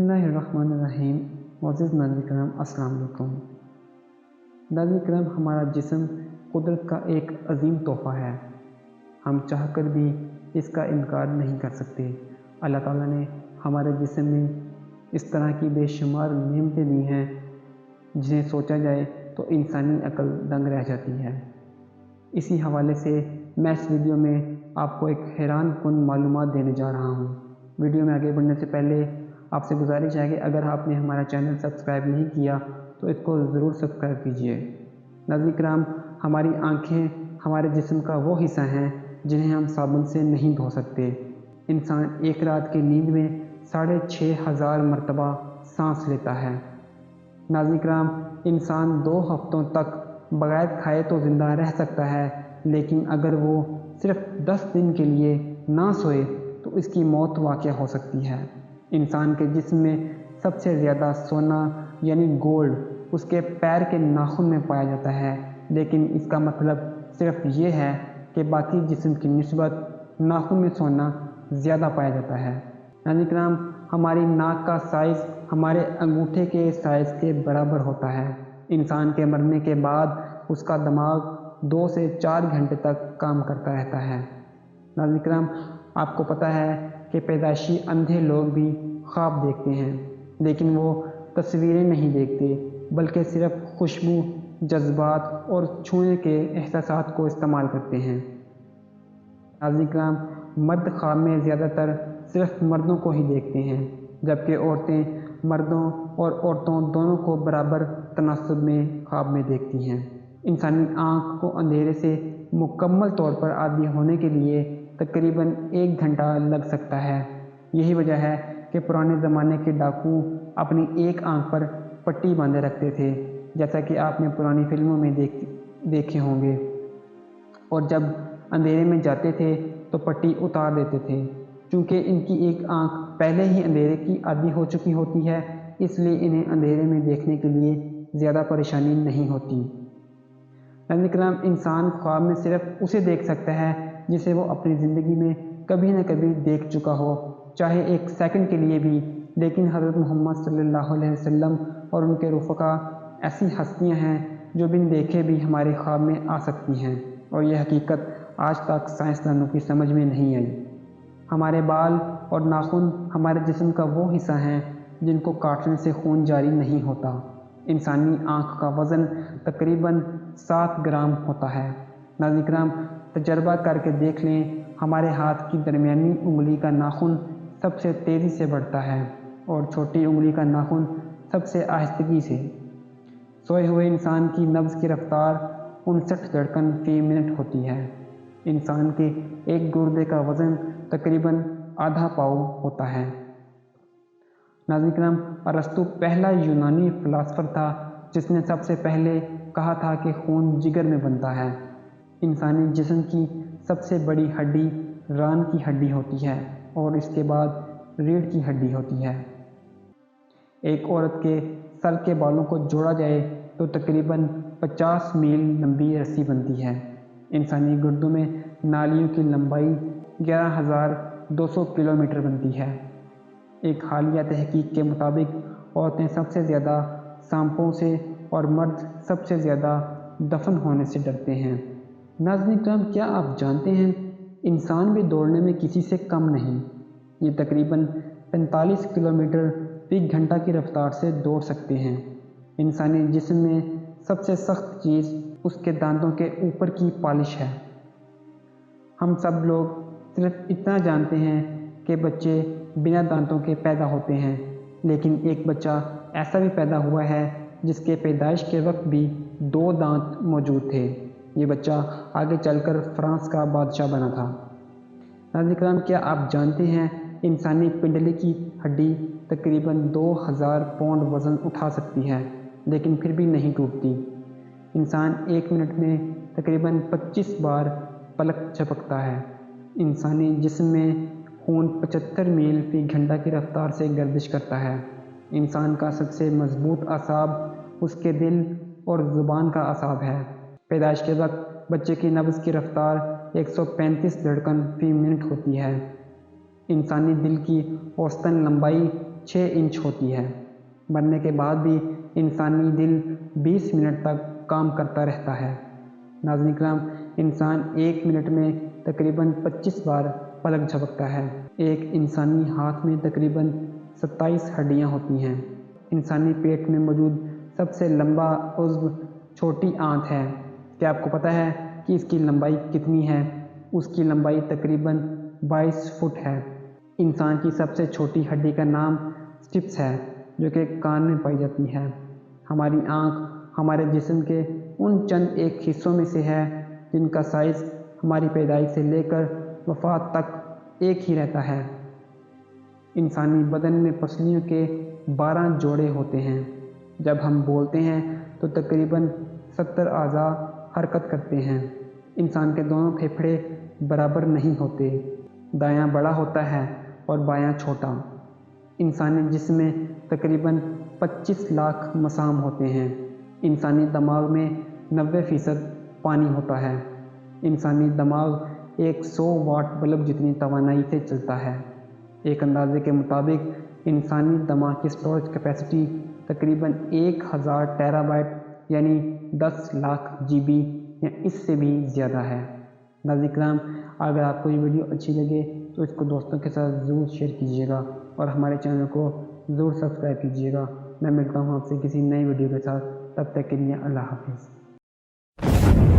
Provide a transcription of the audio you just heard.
बिस्मिल्लाहिर्रहमानिर्रहीम। मोअज़्ज़िज़ नाज़रीन करम, अस्सलाम वालेकुम। नाज़रीन करम, हमारा जिस्म कुदरत का एक अजीम तोहफ़ा है। हम चाहकर भी इसका इनकार नहीं कर सकते। अल्लाह ताला ने हमारे जिस्म में इस तरह की बेशुमार नेमतें दी हैं जिन्हें सोचा जाए तो इंसानी अक्ल दंग रह जाती है। इसी हवाले से मैं इस वीडियो में आपको एक हैरान कुन मालूमात देने जा रहा हूँ। वीडियो में आगे बढ़ने से पहले आपसे गुजारिश है कि अगर आपने हमारा चैनल सब्सक्राइब नहीं किया तो इसको ज़रूर सब्सक्राइब कीजिए। नाज़रीन किराम, हमारी आँखें हमारे जिस्म का वो हिस्सा हैं जिन्हें हम साबुन से नहीं धो सकते। इंसान एक रात की नींद में 6500 मरतबा सांस लेता है। नाज़रीन किराम, इंसान 2 हफ्तों तक बगैर खाए तो ज़िंदा रह सकता है, लेकिन अगर वो सिर्फ 10 दिन के लिए ना सोए तो इसकी मौत वाक़या हो सकती है। इंसान के जिस्म में सबसे ज़्यादा सोना यानी गोल्ड उसके पैर के नाखून में पाया जाता है, लेकिन इसका मतलब सिर्फ ये है कि बाकी जिस्म की निस्बत नाखून में सोना ज़्यादा पाया जाता है। नाज़रीन किराम, हमारी नाक का साइज़ हमारे अंगूठे के साइज़ के बराबर होता है। इंसान के मरने के बाद उसका दिमाग 2 से 4 घंटे तक काम करता रहता है। नाज़रीन किराम, आपको पता है कि पैदाइशी अंधे लोग भी ख्वाब देखते हैं, लेकिन वो तस्वीरें नहीं देखते बल्कि सिर्फ खुशबू, जज्बात और छूने के एहसासात को इस्तेमाल करते हैं। नाज़रीन किराम, मर्द ख्वाब में ज़्यादातर सिर्फ मर्दों को ही देखते हैं, जबकि औरतें मर्दों और औरतों दोनों को बराबर तनासुब में ख्वाब में देखती हैं। इंसानी आँख को अंधेरे से मुकम्मल तौर पर आदी होने के लिए तकरीबन 1 घंटा लग सकता है। यही वजह है कि पुराने ज़माने के डाकू अपनी एक आँख पर पट्टी बांधे रखते थे, जैसा कि आपने पुरानी फिल्मों में देखे होंगे, और जब अंधेरे में जाते थे तो पट्टी उतार देते थे। चूँकि इनकी एक आँख पहले ही अंधेरे की आदी हो चुकी होती है, इसलिए इन्हें अंधेरे में देखने के लिए ज़्यादा परेशानी नहीं होती। नाज़रीन किराम, इंसान ख्वाब में सिर्फ उसे देख सकता है जिसे वो अपनी ज़िंदगी में कभी न कभी देख चुका हो, चाहे 1 सेकंड के लिए भी। लेकिन हज़रत मोहम्मद सल्लल्लाहु अलैहि वसल्लम और उनके रफ़क़ा ऐसी हस्तियाँ हैं जो बिन देखे भी हमारे ख्वाब में आ सकती हैं, और यह हकीकत आज तक साइंसदानों की समझ में नहीं आई। हमारे बाल और नाखून हमारे जिस्म का वो हिस्सा हैं जिनको काटने से खून जारी नहीं होता। इंसानी आँख का वज़न तकरीबन 7 ग्राम होता है। नाज़रीन किराम, तजर्बा करके देख लें, हमारे हाथ की दरमियानी उंगली का नाखून सबसे तेज़ी से बढ़ता है और छोटी उंगली का नाखून सबसे आहिस्तगी से। सोए हुए इंसान की नब्ज़ की रफ्तार 59 धड़कन फ़ी मिनट होती है। इंसान के एक गुर्दे का वज़न तकरीबन आधा पाउ होता है। नाज़रीन किराम, अरस्तु पहला यूनानी फ़िलासफ़र था जिसने सबसे पहले कहा था कि खून जिगर में बनता है। इंसानी जिस्म की सबसे बड़ी हड्डी रान की हड्डी होती है और इसके बाद रीढ़ की हड्डी होती है। एक औरत के सर के बालों को जोड़ा जाए तो तकरीबन 50 मील लंबी रस्सी बनती है। इंसानी गुर्दों में नालियों की लंबाई 11,200 किलोमीटर बनती है। एक हालिया तहकीक के मुताबिक औरतें सबसे ज़्यादा सांपों से और मर्द सबसे ज़्यादा दफन होने से डरते हैं। नाज़रीन किराम, क्या आप जानते हैं इंसान भी दौड़ने में किसी से कम नहीं। ये तकरीबन 45 किलोमीटर फ़ी घंटा की रफ्तार से दौड़ सकते हैं। इंसानी जिस्म में सबसे सख्त चीज़ उसके दांतों के ऊपर की पॉलिश है। हम सब लोग सिर्फ इतना जानते हैं कि बच्चे बिना दांतों के पैदा होते हैं, लेकिन एक बच्चा ऐसा भी पैदा हुआ है जिसके पैदाइश के वक्त भी 2 दांत मौजूद थे। ये बच्चा आगे चलकर फ्रांस का बादशाह बना था। नाज़रीन किराम, क्या आप जानते हैं इंसानी पिंडली की हड्डी तकरीबन 2000 पाउंड वज़न उठा सकती है, लेकिन फिर भी नहीं टूटती। इंसान 1 मिनट में तकरीबन 25 बार पलक झपकता है। इंसानी जिस्म में खून 75 मील फ़ी घंटा की रफ्तार से गर्दिश करता है। इंसान का सबसे मजबूत असाब उसके दिल और ज़ुबान का असाब है। पैदाइश के वक्त बच्चे की नब्ज़ की रफ्तार 135 धड़कन फ़ी मिनट होती है। इंसानी दिल की औसतन लंबाई 6 इंच होती है। मरने के बाद भी इंसानी दिल 20 मिनट तक काम करता रहता है। नाज़रीन इकराम, इंसान 1 मिनट में तकरीबन 25 बार पलक झपकता है। एक इंसानी हाथ में तकरीबन 27 हड्डियाँ होती हैं। इंसानी पेट में मौजूद सबसे लंबा उज़्व छोटी आंत है। क्या आपको पता है कि इसकी लंबाई कितनी है? उसकी लंबाई तकरीबन 22 फुट है। इंसान की सबसे छोटी हड्डी का नाम स्टिप्स है, जो कि कान में पाई जाती है। हमारी आँख हमारे जिस्म के उन चंद एक हिस्सों में से है जिनका साइज़ हमारी पैदाइश से लेकर वफ़ात तक एक ही रहता है। इंसानी बदन में पसलियों के 12 जोड़े होते हैं। जब हम बोलते हैं तो तकरीबन 70 अज़ा हरकत करते हैं। इंसान के दोनों फेफड़े बराबर नहीं होते। दायां बड़ा होता है और बायां छोटा। इंसानी जिस्म में तकरीबन 25 लाख मसाम होते हैं। इंसानी दिमाग में 90% पानी होता है। इंसानी दिमाग एक 100 वाट बल्ब जितनी तवानाई से चलता है। एक अंदाजे के मुताबिक इंसानी दिमाग की स्टोरेज कैपेसिटी तकरीबन 1000 टेराबाइट यानी 10 लाख GB या इससे भी ज़्यादा है। नाज़रीन इकराम, अगर आपको ये वीडियो अच्छी लगे तो इसको दोस्तों के साथ ज़रूर शेयर कीजिएगा और हमारे चैनल को ज़रूर सब्सक्राइब कीजिएगा। मैं मिलता हूँ आपसे किसी नई वीडियो के साथ। तब तक के लिए अल्लाह हाफ़िज़।